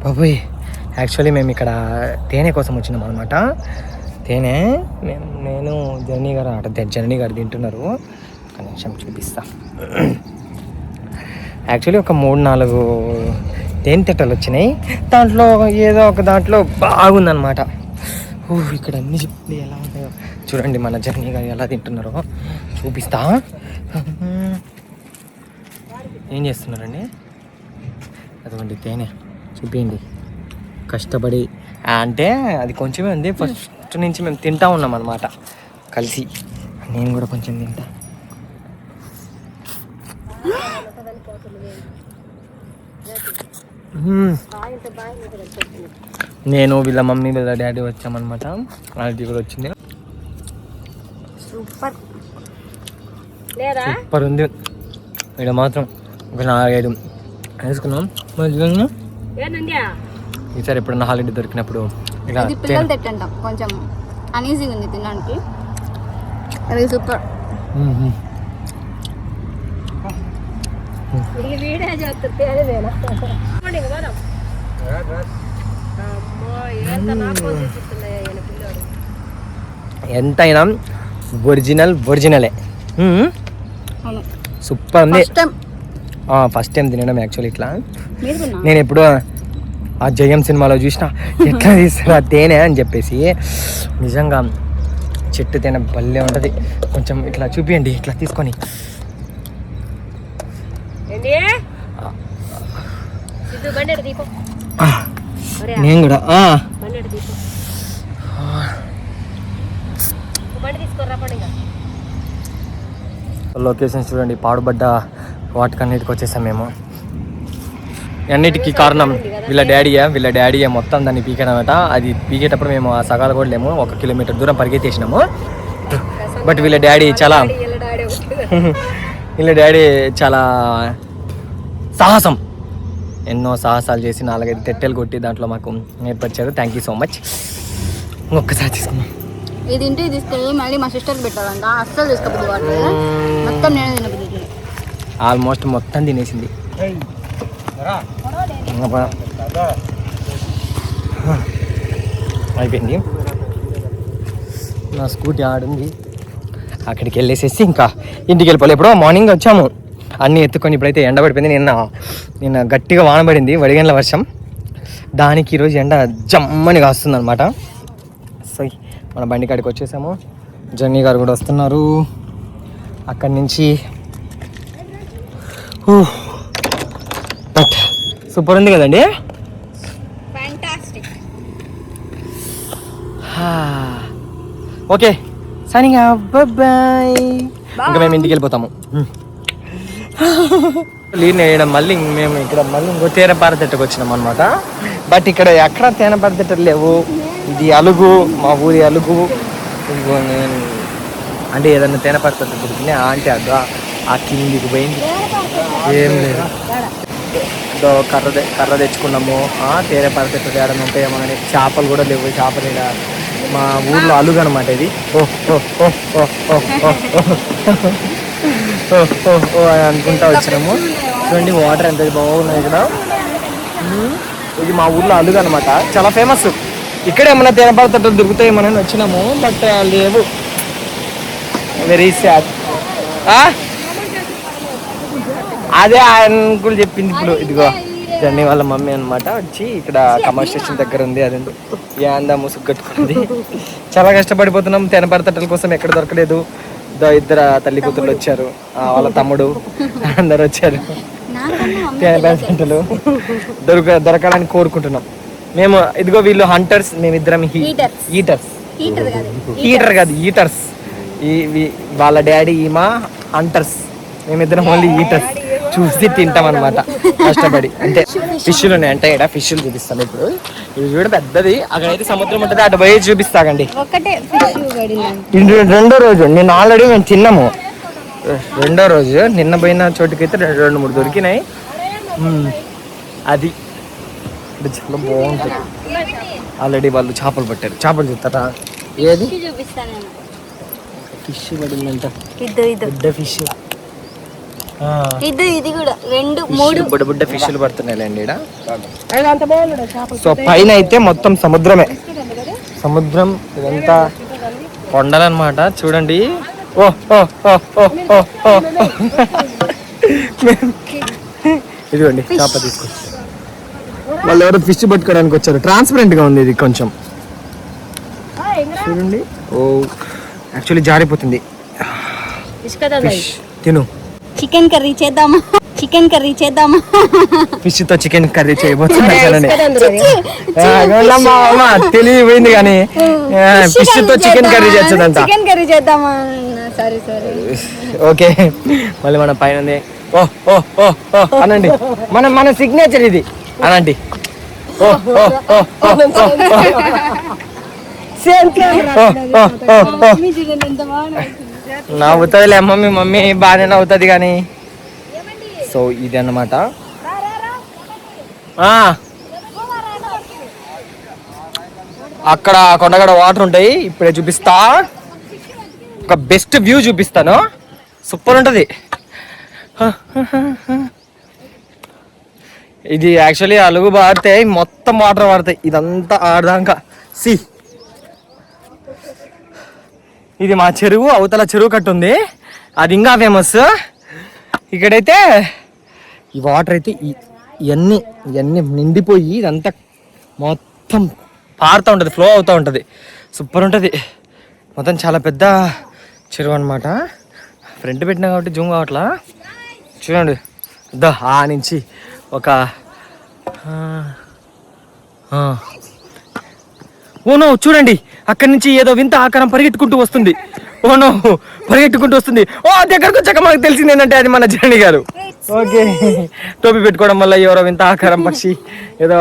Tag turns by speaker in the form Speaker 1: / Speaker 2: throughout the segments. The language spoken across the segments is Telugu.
Speaker 1: బాబోయ్, యాక్చువల్లీ మేము ఇక్కడ తేనె కోసం వచ్చినాం అనమాట. తేనె నేను జర్నీ గారు జర్నీ గారు తింటున్నారు. ఒక నిమిషం చూపిస్తా. యాక్చువల్లీ ఒక 3-4 తేనె తిట్టలు వచ్చినాయి. దాంట్లో ఏదో ఒక దాంట్లో బాగుందనమాట. ఇక్కడ అన్ని చెప్తే ఎలా ఉంటాయో చూడండి. మన జర్నీ గారు ఎలా తింటున్నారో చూపిస్తా. ఏం చేస్తున్నారండి? అటువంటి తేనె చూపించండి. కష్టపడి అంటే అది కొంచెమే ఉంది. ఫస్ట్ నుంచి మేము తింటా ఉన్నాం అన్నమాట కలిసి. నేను కూడా కొంచెం తింటా. నేను వీళ్ళ మమ్మీ వీళ్ళ డాడీ వచ్చామన్నమాట. వాళ్ళకి కూడా వచ్చింది. సూపర్ ఉంది. ఇక్కడ మాత్రం ఒక 4-5 వేసుకున్నాం. ఈసారి ఎప్పుడన్నా హాలిడే దొరికినప్పుడు ఇలా
Speaker 2: పిల్లలు తింటాం. కొంచెం అనీజీగా ఉంది తినడానికి. అది సూపర్.
Speaker 1: ఎంతైనా ఒరిజినలే. సూపర్ ఉంది. ఫస్ట్ టైం తినడం యాక్చువల్లీ ఇట్లా. నేను ఎప్పుడో ఆ జయం సినిమాలో చూసిన ఎట్లా తీస్తారు ఆ తేనె అని చెప్పేసి. నిజంగా చెట్టు తేనె భలే ఉంటుంది. కొంచెం ఇట్లా చూపియండి, ఇట్లా తీసుకొని. నేను కూడా లొకేషన్ చూడండి. పాడుబడ్డ వాటికన్నిటికి వచ్చేసాం మేము. అన్నిటికీ కారణం వీళ్ళ డాడీయే మొత్తం దాన్ని పీకాడనమాట. అది పీకేటప్పుడు మేము ఆ సగాలు కూడా లేము. 1 కిలోమీటర్ దూరం పరిగెత్తేసినాము. బట్ వీళ్ళ డాడీ చాలా సాహసం, ఎన్నో సాహసాలు చేసి 4-5 తెట్టెలు కొట్టి దాంట్లో మాకు నేర్పరిచారు. Thank you so much. ఒక్కసారి తీసుకున్నాం.
Speaker 2: ఇది ఇంటికి తీసుకెళ్ళి మళ్ళీ మా సిస్టర్కి పెట్టాలంట. అస్సలు తీసుకోబోదు. మొత్తం నేనే తినబోతుంది.
Speaker 1: ఆల్మోస్ట్ మొత్తం తినేసింది. అయిపోయింది. నా స్కూటీ ఆడుంది. అక్కడికి వెళ్ళేసేసి ఇంకా ఇంటికి వెళ్ళిపోవాలి. ఎప్పుడో మార్నింగ్ వచ్చాము అన్నీ ఎత్తుకొని. ఇప్పుడైతే ఎండ పడిపోయింది. నిన్న గట్టిగా వానబడింది, వడిగండ్ల వర్షం. దానికి ఈరోజు ఎండ జమ్మని కాస్తుంది అనమాట. సో మన బండి కాడికి వచ్చేసాము. జర్నీ గారు కూడా వస్తున్నారు అక్కడి నుంచి. బట్ సూపర్ ఉంది కదండి. ఓకే సరిగా బాయ్. ఇంకా మేము ఇంటికి వెళ్ళిపోతాము. నీళ్ళు వేయడం మళ్ళీ మేము ఇక్కడ మళ్ళీ ఇంకో తేనెపారతిట్టకు వచ్చినాం అనమాట. బట్ ఇక్కడ ఎక్కడ తేనెపారతిట్టలు లేవు. ఇది అలుగు, మా ఊరి అలుగు. అంటే ఏదన్నా తేనెపారతిట్ట దొరికింది అంటే అది ఆ కిందికి పోయింది. ఏం లేదు. కర్ర తెచ్చుకున్నాము. తేనెపారతిట్ట తేడం అంటే ఏమన్నా చేపలు కూడా లేవు. చేపలు మా ఊర్లో అలుగు అనమాట ఇది. అని అనుకుంటా వచ్చినాము. చూడండి వాటర్ ఎంత బాగున్నాయి ఇక్కడ. ఇది మా ఊర్లో అలుగు అనమాట, చాలా ఫేమస్. ఇక్కడ ఏమన్నా తేనెపారతిట్టలు దొరుకుతాయేమోనని వచ్చినాము. బట్ లేవు. Very sad. అదే అంకుల్ చెప్పింది. ఇప్పుడు ఇదిగో జర్నీ వాళ్ళ మమ్మీ అనమాట వచ్చి ఇక్కడ కమర్ స్టేషన్ దగ్గర ఉంది. అదేంటో ఏందా ముసుగు కట్టుకుంది. చాలా కష్టపడిపోతున్నాం. తేనెపారతిట్టల కోసం ఎక్కడ దొరకలేదు. 2 తల్లి కూతుర్లు వచ్చారు, వాళ్ళ తమ్ముడు అందరు వచ్చారు. తేనెపారతిట్టలు దొరకడానికి కోరుకుంటున్నాం మేము. ఇదిగో వీళ్ళు హంటర్స్, మేమిద్దరం హీటర్ కాదు ఈటర్స్. వాళ్ళ డాడీ ఈమా హంటర్స్, మేమిద్దరం ఓన్లీ ఈటర్స్. చూసి తింటాం అనమాట కష్టపడి. అంటే ఫిష్లు ఉన్నాయి అంటే ఇక్కడ ఫిష్లు చూపిస్తాను. ఇప్పుడు ఇది చూడ పెద్దది. అక్కడైతే సముద్రం ఉంటుంది, అటు పోయి చూపిస్తాగండి. రెండో రోజు నేను ఆల్రెడీ మేము తిన్నాము. రెండో రోజు నిన్న పోయిన చోటుకైతే 2-3 దొరికినాయి. అది చాలా బాగుంటుంది. ఆల్రెడీ వాళ్ళు చేపలు పట్టారు. చేపలు చూస్తారా? ఏది ఫిష్ పడిందంట, పెద్ద ఫిష్.
Speaker 2: ఇది కూడా 2 3
Speaker 1: బుడ్డ బుడ్డ ఫిష్లు పడుతున్నాయిలేండి ఈడ. సో పైన అయితే మొత్తం సముద్రమే, సముద్రం ఇదంతా కొండలన్నమాట. చూడండి. ఓ ఓ ఓ ఓ ఓ ఓ ఇదిగోండి చేప తీసుకొచ్చి వాళ్ళు ఎవరో ఫిష్ పట్టుకోవడానికి వచ్చారు. ట్రాన్స్పరెంట్ గా ఉంది ఇది కొంచెం. చూడండి. ఓ యాక్చువల్లీ జారిపోతుంది. ఫిష్ తిను.
Speaker 2: చికెన్ కర్రీ చేద్దామా?
Speaker 1: ఫిష్ తో చికెన్ కర్రీ చేయబోతున్నా. తెలియపోయింది కానీ ఫిష్ తో చికెన్ కర్రీ చేస్తుందంట.
Speaker 2: చికెన్ కర్రీ చేద్దామా? సరే సరే
Speaker 1: ఓకే. మళ్ళీ మన పైన ఉంది. ఓ ఓ ఓ ఓ అనండి. మన సిగ్నేచర్ ఇది అనండి. ఓ ఓ ఓ ఓ నవ్వుతుందిలే మమ్మీ బాగానే నవ్వుతుంది కానీ. సో ఇది అన్నమాట. అక్కడ కొండగడ వాటర్ ఉంటాయి. ఇప్పుడే చూపిస్తా, ఒక బెస్ట్ వ్యూ చూపిస్తాను. సూపర్ ఉంటుంది. ఇది యాక్చువల్లీ అలుగు బారితే మొత్తం వాటర్ పడతాయి. ఇదంతా ఆడదాకా సి. ఇది మా చెరువు, అవతల చెరువు కట్టు ఉంది, అది ఇంకా ఫేమస్. ఇక్కడైతే ఈ వాటర్ అయితే ఇవన్నీ నిండిపోయి ఇదంతా మొత్తం పారుతూ ఉంటుంది, ఫ్లో అవుతూ ఉంటుంది. సూపర్ ఉంటుంది. మొత్తం చాలా పెద్ద చెరువు అనమాట. ఫ్రంట్ పెట్టినా కాబట్టి జూమ్ కావట్లా. చూడండి ఆ నుంచి ఒక ఓనో చూడండి, అక్కడి నుంచి ఏదో వింత ఆకారం పరిగెట్టుకుంటూ వస్తుంది. ఓనో పరిగెట్టుకుంటూ వస్తుంది. ఓ దగ్గరకు వచ్చాక మనకు తెలిసింది ఏంటంటే అది మన జర్నీ గారు. ఓకే, టోపీ పెట్టుకోవడం వల్ల ఎవరో వింత ఆకారం పక్షి ఏదో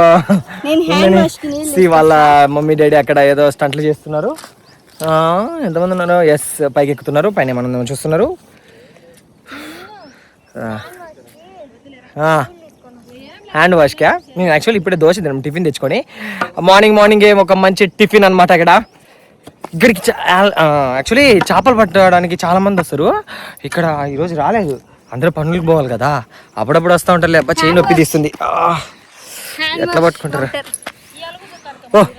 Speaker 1: వాళ్ళ మమ్మీ డాడీ అక్కడ ఏదో స్టంట్లు చేస్తున్నారు. ఎంతమంది ఉన్నారు? ఎస్, పైకి ఎక్కుతున్నారు. పైన మనం చూస్తున్నారు. హ్యాండ్ వాష్కా నేను యాక్చువల్లీ ఇప్పుడే దోశ తిన్నాం టిఫిన్ తెచ్చుకొని. మార్నింగ్ ఒక మంచి టిఫిన్ అనమాట. ఇక్కడికి యాక్చువల్లీ చేపలు పట్టడానికి చాలా మంది వస్తారు. ఇక్కడ ఈరోజు రాలేదు, అందరూ పనులకు పోవాలి కదా. అప్పుడప్పుడు వస్తూ ఉంటారు. లేబ్బా చేయి నొప్పి తీస్తుంది. ఎట్లా పట్టుకుంటారు?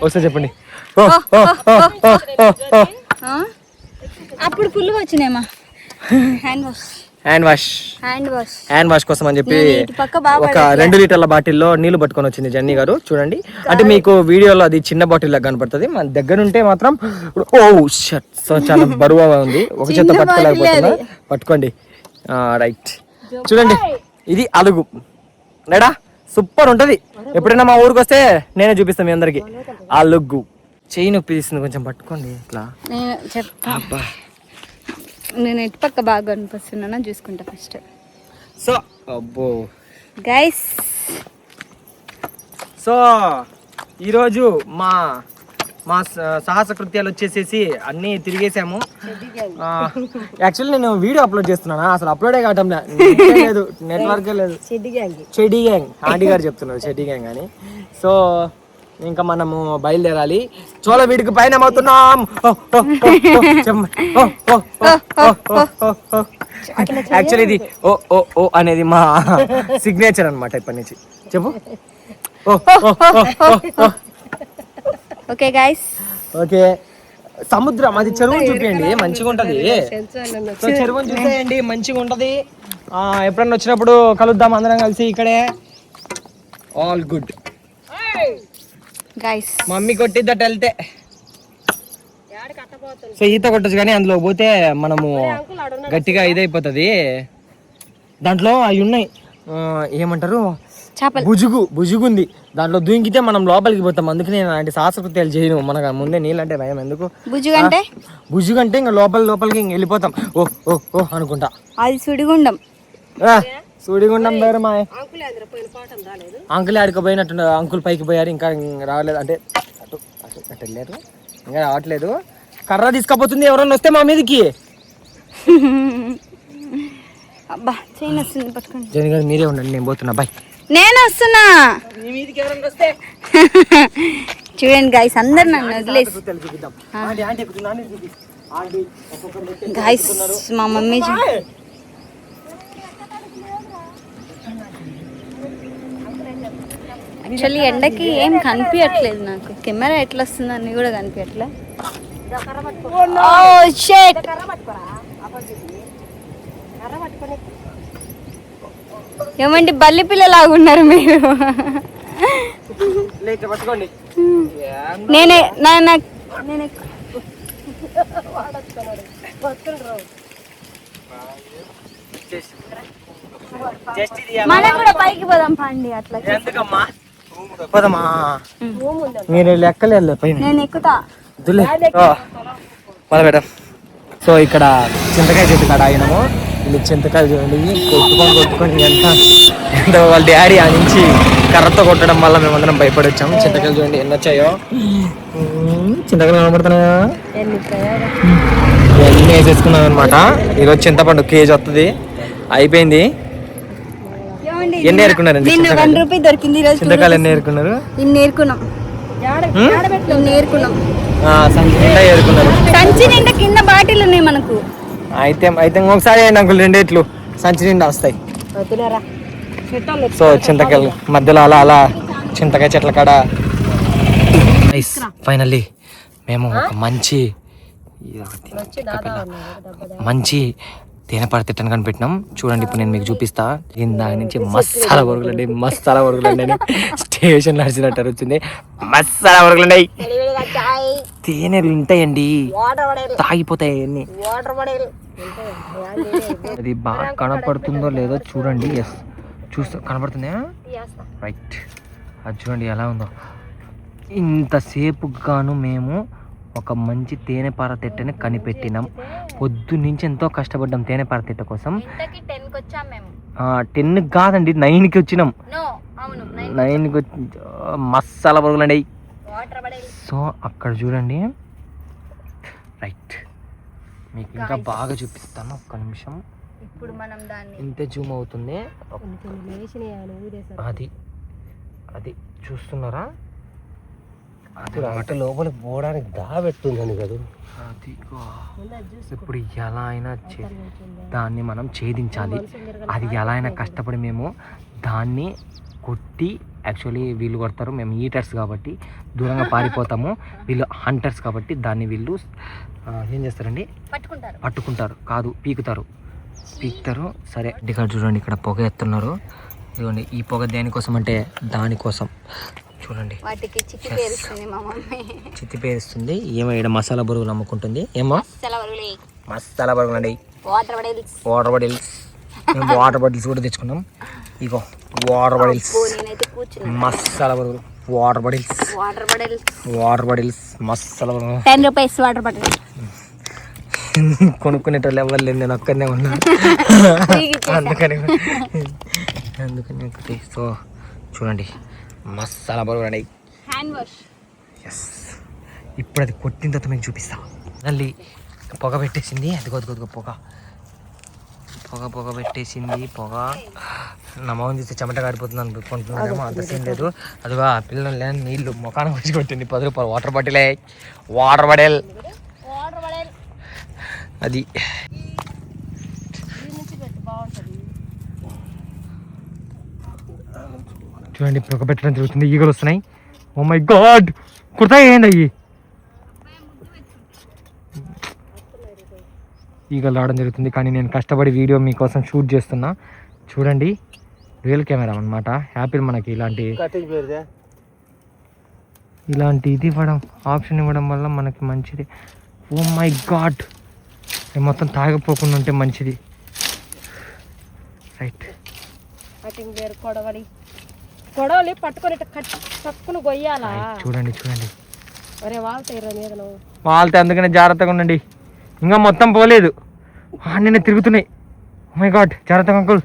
Speaker 1: ఒకసారి చెప్పండి.
Speaker 2: అప్పుడు ఫుల్గా వచ్చినాయమ్మా.
Speaker 1: హ్యాండ్ వాష్ కోసం అని చెప్పి ఒక 2 లీటర్ల బాటిల్లో నీళ్లు పట్టుకొని వచ్చింది జెన్నీ గారు. చూడండి, అంటే మీకు వీడియోలో అది చిన్న బాటిల్ లాగా కనపడుతుంది, మన దగ్గర ఉంటే మాత్రం ఓ షట్. సో చాలా బరువుగా ఉంది, ఒక చేత పట్టుకోలేకపోతున్నా. పట్టుకోండి. రైట్, చూడండి ఇది అలుగు నేడా. సూపర్ ఉంటది. ఎప్పుడైనా మా ఊరికి వస్తే నేనే చూపిస్తాను మీ అందరికి. అలుగు చెయ్యి నొప్పి తీస్తుంది, కొంచెం పట్టుకోండి ఇట్లా.
Speaker 2: నేను ఎటు పక్క బాగా అనిపిస్తున్నానో చూసుకుంటా ఫస్ట్.
Speaker 1: సో అబ్బో
Speaker 2: గైస్,
Speaker 1: సో ఈరోజు మా సాహస కృత్యాలు వచ్చేసేసి అన్నీ తిరిగేసాము. యాక్చువల్లీ నేను వీడియో అప్లోడ్ చేస్తున్నాను, అసలు అప్లోడే కావటం లేదు, నెట్వర్కే లేదు. చెడ్డీ గ్యాంగ్ ఆంటీ గారు చెప్తున్నారు, చెడ్డీ గ్యాంగ్ అని. సో ఇంకా మనము బయలుదేరాలి. చోళ వీడికి పైన అవుతున్నాం. యాక్చువల్లీ ఇది ఓ ఓ ఓ అనేది మా సిగ్నేచర్ అనమాట ఇప్పటి నుంచి. చెప్పు.
Speaker 2: Okay guys,
Speaker 1: okay. సముద్రం అది చెరువుని చూపించండి, మంచిగా ఉంటది. సో చెరువుని చూసేయండి, మంచిగా ఉంటది. ఎప్పుడన్నా వచ్చినప్పుడు కలుద్దాం అందరం కలిసి ఇక్కడే. All good
Speaker 2: guys.
Speaker 1: మమ్మీ కొట్టిద్దట వెళ్తే. సో ఈత కొట్టచ్చు కానీ అందులో పోతే మనము గట్టిగా ఇదైపోతుంది. దాంట్లో అవి ఉన్నాయి, ఏమంటారు, బుజుగుంది. దాంట్లో దూకితే మనం లోపలికి పోతాం. అందుకే నేను అలాంటి సాహసకృత్యాలు చేయను. మనకు ముందే నీళ్ళు అంటే భయం. ఎందుకు బుజుగు అంటే ఇంకా లోపలికి ఇంక వెళ్ళిపోతాం. ఓ ఓ ఓ అనుకుంటా.
Speaker 2: అది సుడిగుండం.
Speaker 1: సుడిగుండం దగ్గర మా అంకుల్ ఆడుకోపోయినట్టు. అంకుల్ పైకి పోయారు, ఇంకా రావలేదు. అంటే అటు అటు అటు వెళ్ళారు, ఇంకా రావట్లేదు. కర్ర తీసుకపోతుంది ఎవరన్నా వస్తే మా మీదకి.
Speaker 2: అబ్బా చైన్ వస్తుంది, పట్టుకోండి.
Speaker 1: జని గారు మీరే ఉండండి, నేను పోతున్నా. బాయ్.
Speaker 2: నేను వస్తున్నా. చూడండి గైస్, అందరు నన్ను వదిలేసి. గైస్ మా మమ్మీ యాక్చువల్లీ ఎండకి ఏం కనిపించట్లేదు నాకు, కెమెరా ఎట్లా వస్తుందని కూడా కనిపించట్లే. ఏమండి బల్లి పిల్లలాగున్నారు మీరు. నేనే మనం కూడా పైకి పోదాం పండి. అట్లా
Speaker 1: పోదామా? మీరు లెక్కలేదు పైన,
Speaker 2: నేను ఎక్కుతా.
Speaker 1: మొదలు పెట్టాం. సో ఇక్కడ చింతకాయ చెట్టు కాడ ఆగినాము. వీళ్ళు చింతకాయలు చూడండి, కొట్టుకొని ఎంత వాళ్ళ డాడీ ఆ నుంచి కర్రతో కొట్టడం వల్ల మేమందరం భయపడి వచ్చాము. చింతకాయలు చూడండి ఎన్ని వచ్చాయో. చింతకాయలు కనబడుతున్నాయా? ఇవన్నీ వేసేసుకున్నాం అనమాట. ఈరోజు చింతపండు కేజీ వస్తుంది, అయిపోయింది. ఎన్ని ఏరుకున్నారండి చింతకాయలు? ఎన్ని ఏరుకున్నారు? సంచి నిండా ఏరుకున్నారు.
Speaker 2: సంచి నిండా కింద బాటిల్ ఉన్నాయి మనకు.
Speaker 1: అయితే ఒకసారి అయినా అంకుల్ రెండేట్లు సంచి నిండా వస్తాయి. సో చింతకాయలు మధ్యలో అలా చింతకాయ చెట్ల కాడ ఫైనల్లీ మేము ఒక మంచి తేనెపార తిట్టను కనిపెట్టినాం. చూడండి ఇప్పుడు నేను మీకు చూపిస్తా. దాని నుంచి మసాలా వరుగులండి అని స్టేషన్ నడిచినట్టు వచ్చింది. మసాలా వరుగులున్నాయి, తేనెలు ఉంటాయండి, తాగిపోతాయి అన్ని. అది బాగా కనపడుతుందో లేదో చూడండి. ఎస్ కనపడుతుందా? రైట్, అది చూడండి ఎలా ఉందో. ఇంతసేపు గాను మేము ఒక మంచి తేనెపార తిట్టని కనిపెట్టినాం. పొద్దు నుంచి ఎంతో కష్టపడ్డాం తేనెపార తిట్ట కోసం. 10 కాదండి 9కి వచ్చినాం. 9కి వచ్చి మసాలా బొరుగులండి. సో అక్కడ చూడండి. రైట్, మీకు ఇంకా బాగా చూపిస్తాను, ఒక్క నిమిషం. ఇప్పుడు మనం దాన్ని ఇంతే జూమ్ అవుతుంది. అది చూస్తున్నారా? అది ఆట లోపలికి పోవడానికి దాబెట్టుందని కదా. ఇప్పుడు ఎలా అయినా దాన్ని మనం ఛేదించాలి. అది ఎలా అయినా కష్టపడి మేము దాన్ని కొట్టి, యాక్చువల్లీ వీళ్ళు కొడతారు, మేము ఈటర్స్ కాబట్టి దూరంగా పారిపోతాము. వీళ్ళు హంటర్స్ కాబట్టి దాన్ని వీళ్ళు ఏం చేస్తారండి? పట్టుకుంటారు కాదు, పీకుతారు. సరే ఇక్కడ చూడండి, ఇక్కడ పొగ ఎత్తున్నారు. ఇదిగోండి, ఈ పొగ దేనికోసం అంటే దానికోసం. చూడండి చిత్తి పేరుస్తుంది. ఏమో ఇక్కడ మసాలా బొరుగులు అమ్ముకుంటుంది. ఏమో మసాలా బొరుగులు అండి, వాటర్ బాటిల్స్. మేము వాటర్ బాటిల్స్ కూడా తెచ్చుకున్నాం. ఇగో వాటర్ బాటిల్స్, మసాలా బొరుగులు, వాటర్ బాటిల్స్ మసాలా బొరుగులు.
Speaker 2: 10 రూపీస్ వాటర్ బాటిల్.
Speaker 1: కొనుక్కునేటోళ్ళు ఎవరు లేదు, నేను ఒక్కనే ఉన్నా. అందుకని ఒకటి. సో చూడండి మసాలా బొరుగులు. ఎస్, ఇప్పుడు అది కొట్టిన తర్వాత మీకు చూపిస్తా. మళ్ళీ పొగ పెట్టేసింది. అది కొద్దిగా పొగ పెట్టేసింది. పొగ నా మొహం చూస్తే చెమట కారిపోతుంది అనుకుంటున్నారేమో, అంత సీన్ లేదు. అదిగా ఆ పిల్లలు లేని నీళ్ళు ముఖానికి వచ్చి కొట్టింది. 10 రూపాయలు వాటర్ బాటిల్. అది చూడండి, పొగ పెట్టడం జరుగుతుంది. ఈగలు వస్తున్నాయి. ఓ మై గాడ్, కుడతాయి ఏంది అయ్యి? ఈగలు రావడం జరుగుతుంది. కానీ నేను కష్టపడి వీడియో మీకోసం షూట్ చేస్తున్నా. చూడండి, రియల్ కెమెరా అనమాట. యాపిల్ మనకి ఇలాంటి ఇది ఇవ్వడం, ఆప్షన్ ఇవ్వడం వల్ల మనకి మంచిది. ఓ మై గాడ్, మొత్తం తాగిపోకుండా ఉంటే మంచిది. రైట్,
Speaker 3: కొడవలి పట్టుకొని పట్టుకుని కొయ్యాలా?
Speaker 1: చూడండి వాళ్ళతో, అందుకనే జాగ్రత్తగా ఉండండి. ఇంకా మొత్తం పోలేదు, నిన్న తిరుగుతున్నాయి. ఓ మై గాడ్, జాగ్రత్తగా అంకుల్.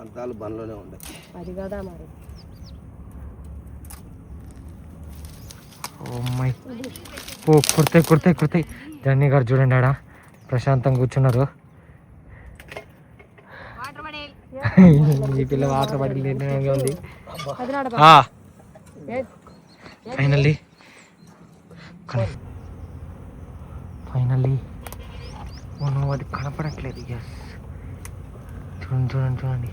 Speaker 3: అద్దాలు బండ్లోనే ఉన్నాయి. అది కదా మరి.
Speaker 1: Oh my, కుర్తాయి. జర్నీ గారు చూడండి, ఆడ ప్రశాంతంగా కూర్చున్నారు. ఈ పిల్ల వాటర్ బాటిల్ ఉంది. ఫైనల్లీ అది కనపడట్లేదు. ఎస్, చూడండి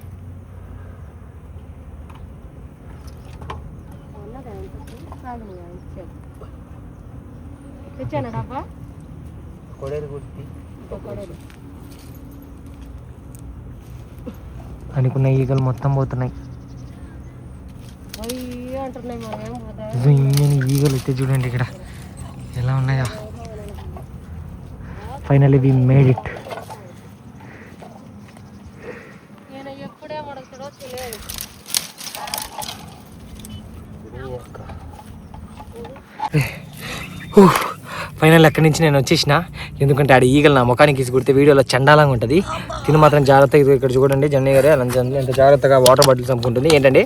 Speaker 3: తెచ్చాను డబ్బా
Speaker 1: కొడేరు గుర్తి
Speaker 3: కొడేలు
Speaker 1: అనుకున్న ఈగలు మొత్తం పోతున్నాయి.
Speaker 3: అయ్యో అంటున్నాయి మా ఏం పోదా
Speaker 1: ఈగలు అయితే చూడండి ఇక్కడ ఎలా ఉన్నాయా. Finally we made it.
Speaker 3: నేను ఎప్పుడే పడుతుందో తెలియదు.
Speaker 1: ఫైనల్ అక్కడి నుంచి నేను వచ్చేసిన. ఎందుకంటే ఆడ ఈగలు నా ముఖానికి తీసి కుడితే వీడియోలో చండాలంగా ఉంటుంది. తిని మాత్రం జాగ్రత్తగా ఇది ఇక్కడ చూడండి జర్నీ గారు ఎంత జాగ్రత్తగా వాటర్ బాటిల్స్ అమ్ముకుంటుంది. ఏంటండి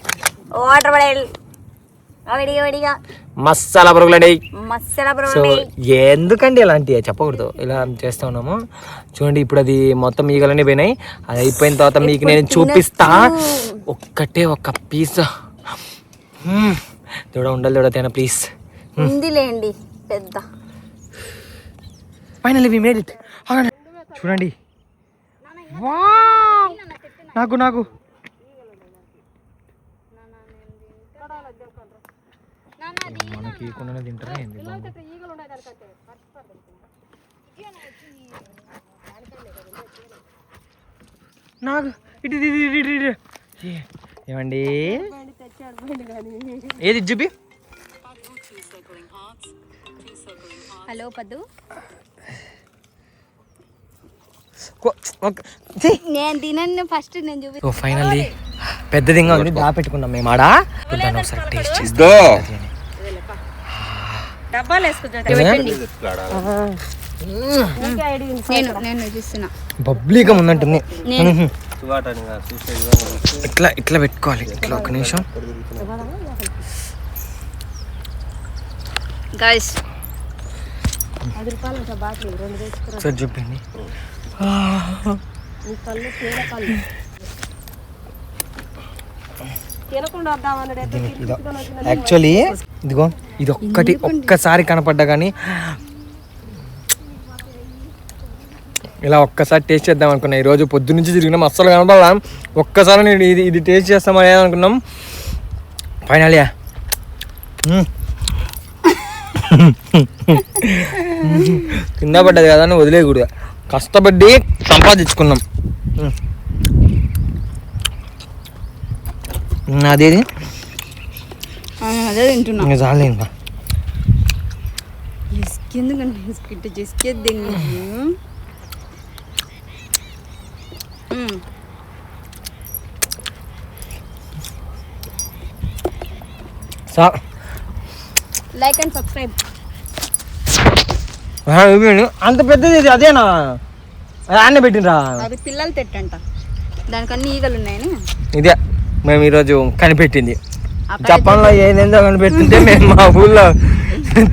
Speaker 2: వాటర్ బాటిల్
Speaker 1: మసాలా పురుగులండి.
Speaker 2: మసాలా
Speaker 1: సో ఎందుకండి ఇలాంటి చెప్పకూడదు, ఇలా చేస్తా ఉన్నాము. చూడండి ఇప్పుడు అది మొత్తం ఈగలన్నీ పోయినాయి. అది అయిపోయిన తర్వాత మీకు నేను చూపిస్తా. ఒక్కటే ఒక పిజ్జా దూడ ఉండాలి, దూడ తేనా ప్లీజ్.
Speaker 2: ఉందిలేండి పెద్ద.
Speaker 1: Finally we made it. చూడండి వావ్ నాకు మనకి కొన్న తింటారా ఏంది నాకు ఇటు ఏమండి ఏది చూపి.
Speaker 2: హలో పద్దు, నేను తినను ఫస్ట్, నేను చూపి.
Speaker 1: సో ఫైనల్లీ పెద్దదిగా ఉంది, దాపెట్టుకున్నాం మేము ఆడ. దాన్ని ఒకసారి టేస్ట్ చేస్తాం.
Speaker 3: డబ్బాలు వేసుకుంటా
Speaker 2: నేను చూస్తున్నా
Speaker 1: బబ్లీగా ఉందంటుంది. ఇట్లా పెట్టుకోవాలి. ఇట్లా ఒక నిమిషం
Speaker 2: గైస్.
Speaker 3: 10 రూపాయలు బాటిల్ 2 వేసుకురా.
Speaker 1: సార్ చూపిండి.
Speaker 3: నీ కళ్ళు తేల కళ్ళు తినకుండా వద్దామన్నాడు.
Speaker 1: యాక్చువల్లీ ఇదిగో ఇది ఒక్కసారి కనపడ్డా కానీ ఇలా ఒక్కసారి టేస్ట్ చేద్దాం అనుకున్నా. ఈరోజు పొద్దు నుంచి తిరిగినాం, అస్సలు కనపడలా. ఒక్కసారి నేను ఇది టేస్ట్ చేస్తామని అనుకున్నాం. ఫైనల్ కింద పడ్డది కదా అని వదిలేయకూడదు, కష్టపడి సంపాదించుకున్నాం. అదేది
Speaker 2: అదే తింటున్నా.
Speaker 1: ఇంకా చాలే ఇంకా
Speaker 2: ఎందుకంటే బిస్కెట్ చేసుకేద్ది. Like and subscribe.
Speaker 1: అంత పెద్దది ఇది అదేనా? అన్న పెట్టినరా?
Speaker 2: అది పిల్లలు తెట్టంట, దానికన్నీ ఈగలు ఉన్నాయని
Speaker 1: ఇదే మేము ఈరోజు కనిపెట్టింది. జపాన్లో ఏదేందో కనిపెట్టింటే మేము మా ఊళ్ళో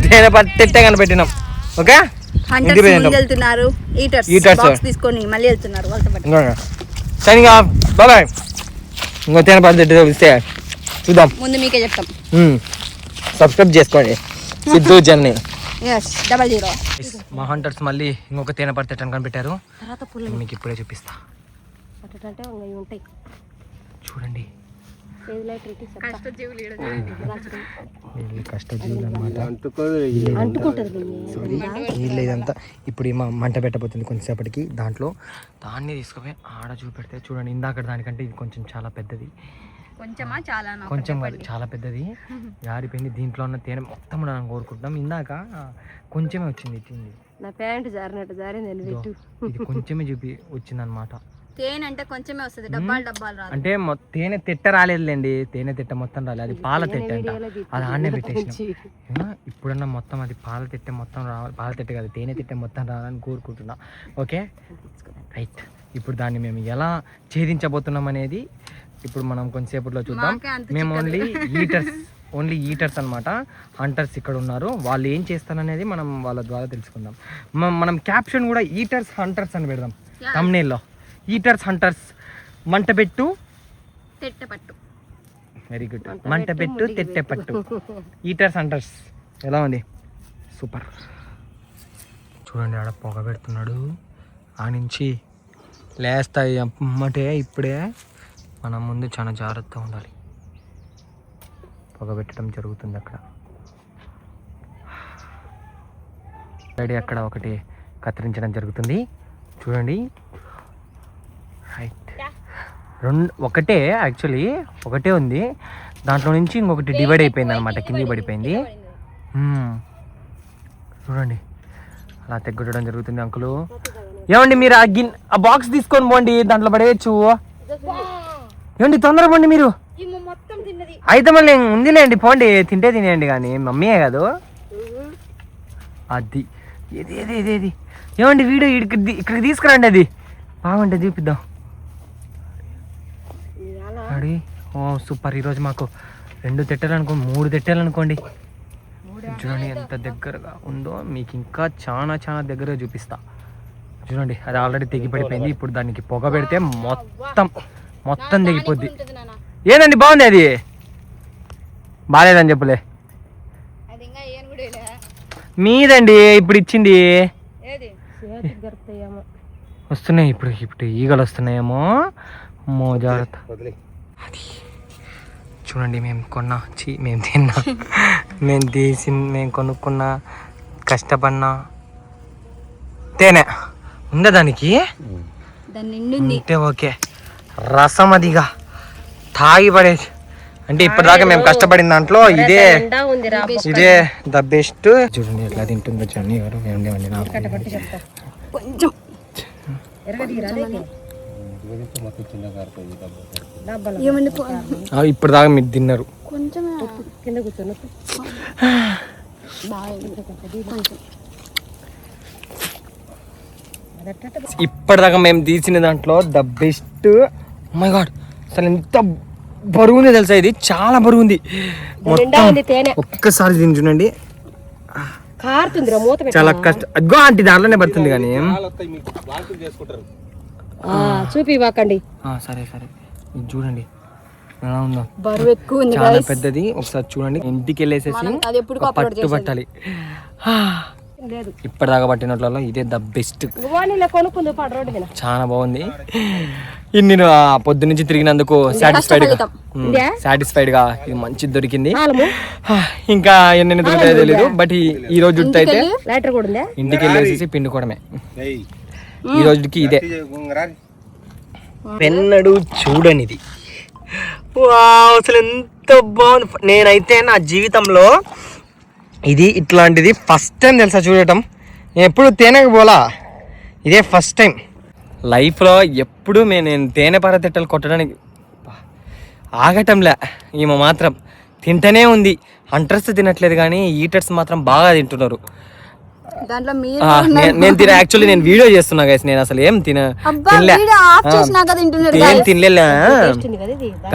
Speaker 1: తేనె పట్టెట్టే కనిపెట్టినాం. ఓకే,
Speaker 2: వెళ్తున్నారు ఈటర్స్ తీసుకొని మళ్ళీ వెళ్తున్నారు వాళ్ళతో పాటు.
Speaker 1: సరిగా బాబాయ్ ఇంకో తేనె పట్టె తెలిస్తే చూద్దాం.
Speaker 2: ముందు మీకే చెప్తాం,
Speaker 1: సబ్స్క్రైబ్ చేసుకోండి. సిద్ధు జర్నీ
Speaker 2: 00.
Speaker 1: మా హంటర్స్ మళ్ళీ ఇంకొక తేనె పట్టె కనిపెట్టారు. మీకు ఇప్పుడే చూపిస్తా.
Speaker 3: అంటే ఉంటాయి
Speaker 1: చూడండి,
Speaker 2: కష్టజీవులు
Speaker 1: వీళ్ళు ఇదంతా ఇప్పుడు ఈ మంట పెట్టబోతుంది కొంచెంసేపటికి. దాంట్లో దాన్ని తీసుకుపోయి ఆడ చూపెడితే చూడండి, ఇందాక దానికంటే ఇది కొంచెం చాలా పెద్దది. కొంచెం చాలా పెద్దది జారిపోయింది. దీంట్లో ఉన్న తేనె మొత్తం మనం కోరుకుంటున్నాం. ఇందాక కొంచెమే వచ్చింది, ఇచ్చింది
Speaker 3: నా ప్యాంట్ జారినట్టు జారింది.
Speaker 1: ఇది కొంచెమే చూపి వచ్చింది అనమాట.
Speaker 2: తేనె అంటే కొంచెమే వస్తుంది, డబ్బాలు రాదు.
Speaker 1: అంటే తేనె తిట్ట రాలేదులేండి, తేనె తిట్ట మొత్తం రాలేదు. అది పాల తిట్ట అంట, అది ఆడనే పెట్టేసిన. ఇప్పుడన్నా మొత్తం అది పాల తిట్ట మొత్తం రావాలి. పాల తిట్ట కాదు, తేనె తిట్ట మొత్తం రావాలని కోరుకుంటున్నా. Okay right. ఇప్పుడు దాన్ని మేము ఎలా ఛేదించబోతున్నాం అనేది ఇప్పుడు మనం కొంచెంసేపట్లో చూద్దాం. మేము ఓన్లీ ఈటర్స్ అనమాట. హంటర్స్ ఇక్కడ ఉన్నారు, వాళ్ళు ఏం చేస్తారనేది మనం వాళ్ళ ద్వారా తెలుసుకుందాం. మనం క్యాప్షన్ కూడా ఈటర్స్ హంటర్స్ అని పెడదాం థంబ్నెయిల్లో. ఈటర్స్ హంటర్స్ మంటపెట్టు
Speaker 2: తెట్టపట్టు.
Speaker 1: వెరీ గుడ్, మంటపెట్టు తెట్టెపట్టు. ఈటర్స్ హంటర్స్ ఎలా ఉంది? సూపర్. చూడండి ఆడ పొగ పెడుతున్నాడు, ఆ నుంచి లేస్తాయి అమ్మటే. ఇప్పుడే మనం ముందు చాలా జాగ్రత్తగా ఉండాలి. పొగ పెట్టడం జరుగుతుంది అక్కడ. డాడీ అక్కడ ఒకటి కత్తిరించడం జరుగుతుంది చూడండి. రైట్, ఒకటే యాక్చువల్లీ ఒకటే ఉంది, దాంట్లో నుంచి ఇంకొకటి డివైడ్ అయిపోయింది అనమాట, కిందికి పడిపోయింది. చూడండి అలా తెగ్గొట్టడం జరుగుతుంది. అంకులు ఏమండి మీరు ఆ బాక్స్ తీసుకొని పోండి, దాంట్లో పడేయచ్చు. ఏమండి తొందర పోండి మీరు. అయితే మళ్ళీ ఉందిలేండి, పోండి తింటే తినేయండి. కానీ మమ్మీయే కాదు అది. ఏది ఏది ఏది ఏది ఏమండి వీడియో ఇక్కడికి తీసుకురండి, అది బాగుంటుంది చూపిద్దాం. అడి ఓ సూపర్. ఈరోజు మాకు 2 తెట్టెలు అనుకోండి, 3 తెట్టెలు అనుకోండి. చూడండి ఎంత దగ్గరగా ఉందో, మీకు ఇంకా చాలా చాలా దగ్గరగా చూపిస్తా. చూడండి అది ఆల్రెడీ తెగిపడిపోయింది. ఇప్పుడు దానికి పొగ పెడితే మొత్తం తెగిపోద్ది. ఏదండి బాగుంది, అది బాగాలేదని చెప్పలే మీదండి. ఇప్పుడు ఇచ్చింది వస్తున్నాయి, ఇప్పుడు ఈగలు వస్తున్నాయేమో. జాగ్రత్త. అది చూడండి మేము మేము తిన్నా, మేము కొనుక్కున్న కష్టపడినా తేనె ఉందా దానికి అంటే ఓకే. రసం అదిగా తాగి పడేది అంటే ఇప్పటిదాకా మేము కష్టపడిన దాంట్లో ఇదే ద బెస్ట్. చూడండి ఎట్లా తింటుందో జర్నీ గారు. ఇప్పటిదాకా మీరు తిన్నారు. ఇప్పటిదాకా మేము తీసిన దాంట్లో ద బెస్ట్. మై గాడ్ అసలు ఎంత బరువుంది తెలుసా, ఇది చాలా బరువు ఉంది. ఒక్కసారి తిని చూడండి, చాలా కష్టం. అగ్గో ఆంటీ దాంట్లోనే పడుతుంది కానీ
Speaker 3: చూపివ్వకండి.
Speaker 1: సరే సరే ఇది చూడండి ఎలా ఉందో,
Speaker 2: బరువు ఎక్కువ ఉంది,
Speaker 1: చాలా పెద్దది. ఒకసారి చూడండి, ఇంటికి వెళ్ళేసేసి పట్టు పట్టాలి. ఇప్పటిదాకా పట్టినట్లలో ఇదే ద బెస్ట్, చాలా బాగుంది. ఇన్ని పొద్దు నుంచి తిరిగినందుకు సాటిస్ఫైడ్ గా ఇది మంచిది దొరికింది. ఇంకా ఎన్ని దొరుకుతాయో తెలీదు, బట్ ఈ రోజు అయితే ఇంటికి వెళ్ళేసి పిండుకోవడమే. ఈ రోజుకి ఇదే పెన్నడు చూడనిది. అసలు ఎంత బాగుంది. నేనైతే నా జీవితంలో ఇది ఇట్లాంటిది ఫస్ట్ టైం తెలుసా చూడటం. నేను ఎప్పుడు తేనెకి పోలా, ఇదే ఫస్ట్ టైం లైఫ్లో. ఎప్పుడు నేను తేనె పరతిట్టలు కొట్టడానికి ఆగటంలే. ఈమె మాత్రం తింటనే ఉంది. హంటర్స్ తినట్లేదు కానీ ఈటర్స్ మాత్రం బాగా తింటున్నారు. నేను యాక్చువల్లీ నేను వీడియో చేస్తున్నా గైస్. నేను అసలు ఏం తినలే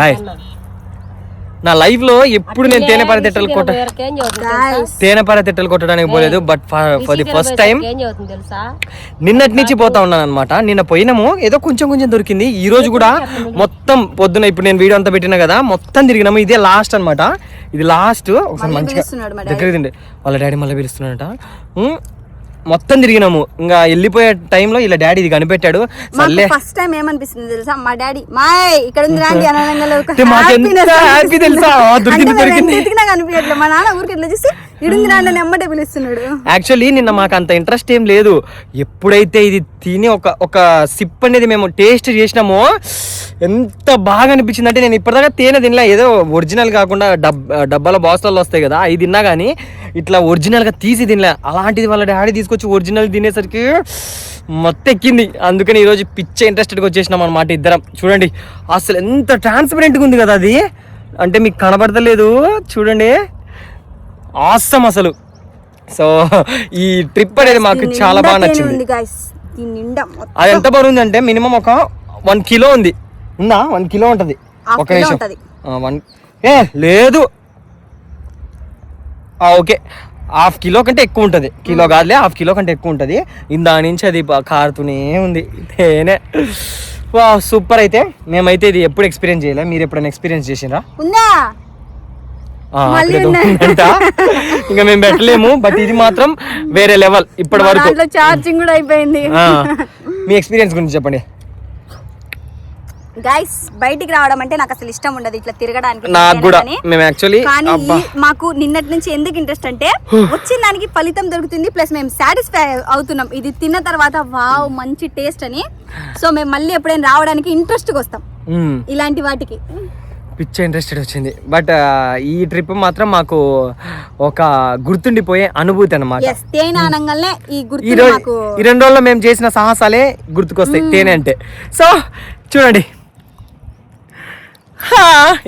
Speaker 1: గాయస్. నా లైఫ్ లో ఎప్పుడు నేను తేనె పరతిట్టలు కొట్టడానికి పోలేదు. But for the first time నిన్నటి నుంచి పోతా ఉన్నాను అనమాట. నిన్న పోయినాము, ఏదో కొంచెం దొరికింది. ఈ రోజు కూడా మొత్తం పొద్దున ఇప్పుడు నేను వీడియో అంతా పెట్టినా కదా, మొత్తం తిరిగినాము. ఇదే లాస్ట్ అనమాట, ఇది లాస్ట్. ఒకసారి మంచిగా దగ్గర తిండే వాళ్ళ డాడీ మళ్ళీ పిలుస్తున్నాడట. మొత్తం తిరిగినాము. ఇంకా వెళ్ళిపోయే టైంలో ఇలా డాడీ ఇది కనిపెట్టాడు.
Speaker 2: ఫస్ట్ టైం ఏమనిపిస్తుంది తెలుసా, మా డాడీ ఇక్కడ ఉంది రాండి కనిపించట్లేదు. మా నాన్న ఊరికి ఎట్లా చూసి ఇడుంది రాండి అని ఎమ్మటే పిలుస్తున్నాడు.
Speaker 1: యాక్చువల్లీ నిన్న మాకు అంత ఇంట్రెస్ట్ ఏం లేదు. ఎప్పుడైతే ఇది తిని ఒక సిప్ అనేది మేము టేస్ట్ చేసినామో ఎంత బాగా అనిపించింది అంటే, నేను ఇప్పటిదాకా తేనె తినలే. ఏదో ఒరిజినల్ కాకుండా డబ్బాల బాక్స్లలో వస్తాయి కదా, అవి తిన్నా కానీ ఇట్లా ఒరిజినల్గా తీసి తినలే. అలాంటిది వాళ్ళ డాడీ తీసుకొచ్చి ఒరిజినల్ తినేసరికి మొత్తం ఎక్కింది. అందుకని ఈరోజు పిచ్చే ఇంట్రెస్టెడ్గా వచ్చేసినాం అనమాట ఇద్దరం. చూడండి అసలు ఎంత ట్రాన్స్పరెంట్గా ఉంది కదా అది, అంటే మీకు కనబడతలేదు చూడండి. ఆసమ్ అసలు. సో ఈ ట్రిప్ అనేది మాకు చాలా బాగా నచ్చింది. అది ఎంత బరువు ఉంది అంటే మినిమం ఒక 1 కిలో ఉంది. ఉందా 1 కిలో ఉంటుంది. ఒక నిమిషం లేదు ఓకే, 1/2 కిలో కంటే ఎక్కువ ఉంటుంది. కిలో కాదులే, 1/2 కిలో కంటే ఎక్కువ ఉంటుంది. దాని నుంచి అది కారుతూనే ఉంది తేనె. వా సూపర్. అయితే మేమైతే ఇది ఎప్పుడు ఎక్స్పీరియన్స్ చేయలే. మీరు ఎప్పుడైనా ఎక్స్పీరియన్స్ చేసినరా? ఇంకా మేము పెట్టలేము, బట్ ఇది మాత్రం వేరే లెవెల్. ఇప్పటి వరకు
Speaker 2: ఛార్జింగ్ కూడా అయిపోయింది.
Speaker 1: మీ ఎక్స్పీరియన్స్ గురించి చెప్పండి.
Speaker 2: గైస్ బయటికి రావడం అంటే నాకు అసలు ఇష్టం ఉండదు ఇట్లా తిరగడానికి.
Speaker 1: నాకు కూడా మేము యాక్చువల్లీ
Speaker 2: కానీ మాకు నిన్నటి నుంచి ఎందుకు ఇంట్రెస్ట్ అంటే వచ్చిన దానికి ఫలితం దొరుకుతుంది, ప్లస్ మేము సాటిస్ఫై అవుతున్నాం ఇది తిన్న తర్వాత. వావ్ మంచి టేస్ట్ అని. సో మేము మళ్ళీ ఎప్పుడైనా రావడానికి ఇంట్రెస్ట్గా వస్తాం ఇలాంటి వాటికి.
Speaker 1: పిచ్చ ఇంట్రెస్టెడ్ వచ్చింది. బట్ ఈ ట్రిప్ మాత్రం మాకు ఒక గుర్తుండిపోయే అనుభూతి అన్నమాట.
Speaker 2: తేనె అనగానే ఈ గుర్తు
Speaker 1: ఈ 2 రోజుల్లో మేము చేసిన సాహసాలే గుర్తుకొస్తాయి తేనె అంటే. సో చూడండి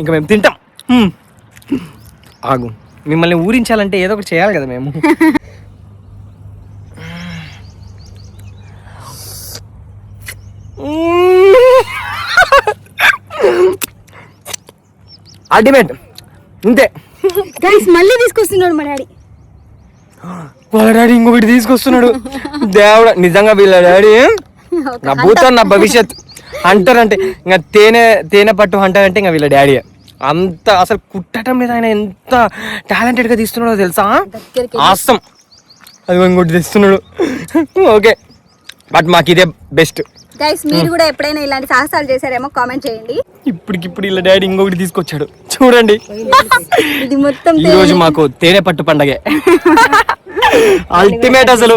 Speaker 1: ఇంకా మేము తింటాం. ఆగు, మిమ్మల్ని ఊరించాలంటే ఏదో ఒకటి చేయాలి కదా మేము. అల్టిమేట్ ఇంతే.
Speaker 2: గైస్ మళ్ళీ తీసుకొస్తున్నాడు మా డాడీ.
Speaker 1: వాళ్ళ డాడీ ఇంకొకటి తీసుకొస్తున్నాడు. దేవుడా, నిజంగా వీళ్ళ డాడీ నా భూతం నా భవిష్యత్. హంటర్ అంటే ఇంకా తేనె పట్టు హంటర్ అంటే ఇంకా వీళ్ళ డాడీ. అంత అసలు కుట్టడం మీద ఆయన ఎంత టాలెంటెడ్ గా తీస్తున్నాడో తెలుసా. ఆసం అది ఇంకోటి తెస్తున్నాడు. ఓకే, బట్ మాకు ఇదే బెస్ట్.
Speaker 2: గైస్ మీరు కూడా ఎప్పుడైనా ఇలాంటి సాహసాలు చేశారేమో కామెంట్ చేయండి.
Speaker 1: ఇప్పటికిప్పుడు వీళ్ళ డాడీ ఇంకొకటి తీసుకొచ్చాడు చూడండి.
Speaker 2: ఇది మొత్తం
Speaker 1: ఈ రోజు మాకు తేనె పట్టు పండగే. అల్టిమేట్ అసలు.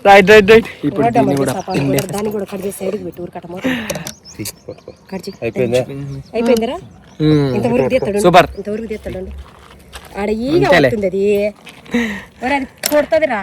Speaker 1: Right right right. ఇప్పుడు దీన్ని కూడా
Speaker 3: దాన్ని కూడా కట్ చేసి సైడ్కి పెట్టి ఊరికట అయిపోయిందిరా. ఇంతవరకు తీస్తాడు,
Speaker 1: సూపర్.
Speaker 3: ఇంతవరకు తీస్తాడు. ఆడ ఈగ అవుతుంది అది కొడుతుందిరా.